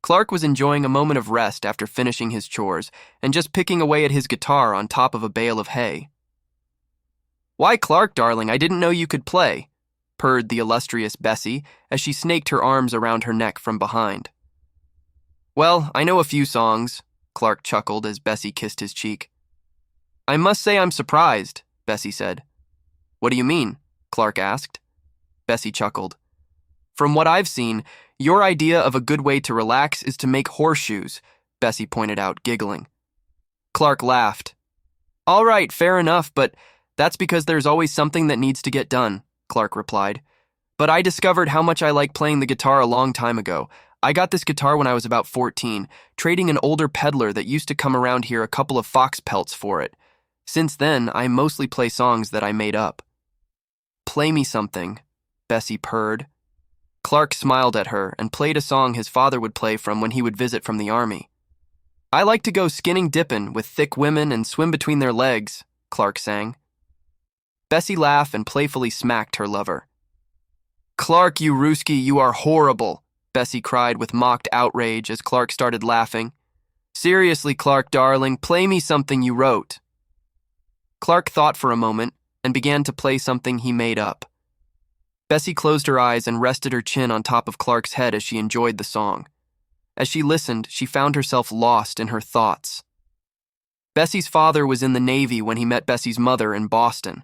Clark was enjoying a moment of rest after finishing his chores and just picking away at his guitar on top of a bale of hay. "Why, Clark, darling, I didn't know you could play," purred the illustrious Bessie as she snaked her arms around her neck from behind. "Well, I know a few songs," Clark chuckled as Bessie kissed his cheek. "I must say I'm surprised," Bessie said. "What do you mean?" Clark asked. Bessie chuckled. "From what I've seen, your idea of a good way to relax is to make horseshoes," Bessie pointed out, giggling. Clark laughed. "All right, fair enough, but that's because there's always something that needs to get done," Clark replied. "But I discovered how much I like playing the guitar a long time ago. I got this guitar when I was about 14, trading an older peddler that used to come around here a couple of fox pelts for it. Since then, I mostly play songs that I made up." "Play me something," Bessie purred. Clark smiled at her and played a song his father would play from when he would visit from the army. "I like to go skinning dippin' with thick women and swim between their legs," Clark sang. Bessie laughed and playfully smacked her lover. "Clark, you Rooski, you are horrible," Bessie cried with mocked outrage as Clark started laughing. "Seriously, Clark, darling, play me something you wrote." Clark thought for a moment and began to play something he made up. Bessie closed her eyes and rested her chin on top of Clark's head as she enjoyed the song. As she listened, she found herself lost in her thoughts. Bessie's father was in the Navy when he met Bessie's mother in Boston.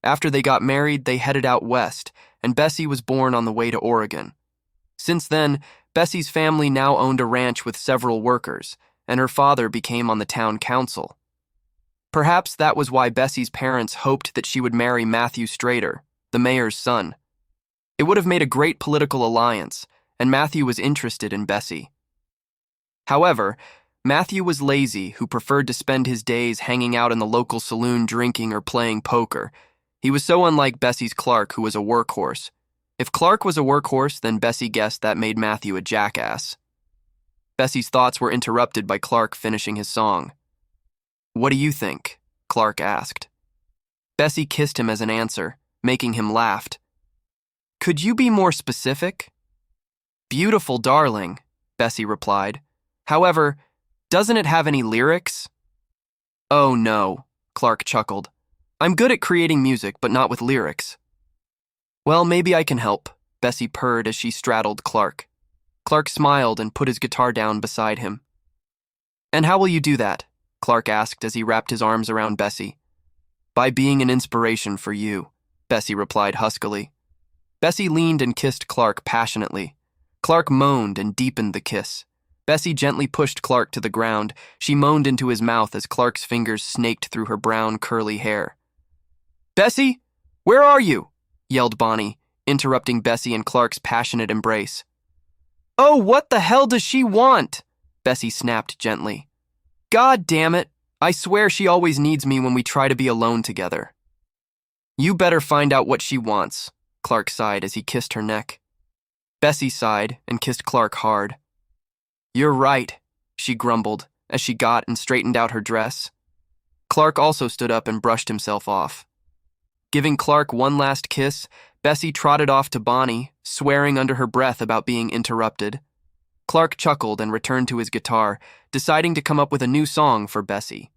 After they got married, they headed out west, and Bessie was born on the way to Oregon. Since then, Bessie's family now owned a ranch with several workers, and her father became on the town council. Perhaps that was why Bessie's parents hoped that she would marry Matthew Strader, the mayor's son. It would have made a great political alliance, and Matthew was interested in Bessie. However, Matthew was lazy, who preferred to spend his days hanging out in the local saloon drinking or playing poker. He was so unlike Bessie's Clark, who was a workhorse. If Clark was a workhorse, then Bessie guessed that made Matthew a jackass. Bessie's thoughts were interrupted by Clark finishing his song. "What do you think?" Clark asked. Bessie kissed him as an answer, making him laugh. "Could you be more specific?" "Beautiful, darling," Bessie replied. "However, doesn't it have any lyrics?" "Oh no," Clark chuckled. "I'm good at creating music, but not with lyrics." "Well, maybe I can help," Bessie purred as she straddled Clark. Clark smiled and put his guitar down beside him. "And how will you do that?" Clark asked as he wrapped his arms around Bessie. "By being an inspiration for you," Bessie replied huskily. Bessie leaned and kissed Clark passionately. Clark moaned and deepened the kiss. Bessie gently pushed Clark to the ground. She moaned into his mouth as Clark's fingers snaked through her brown, curly hair. "Bessie, where are you?" yelled Bonnie, interrupting Bessie and Clark's passionate embrace. "Oh, what the hell does she want?" Bessie snapped gently. "God damn it, I swear she always needs me when we try to be alone together." "You better find out what she wants," Clark sighed as he kissed her neck. Bessie sighed and kissed Clark hard. "You're right," she grumbled as she got and straightened out her dress. Clark also stood up and brushed himself off. Giving Clark one last kiss, Bessie trotted off to Bonnie, swearing under her breath about being interrupted. Clark chuckled and returned to his guitar, deciding to come up with a new song for Bessie.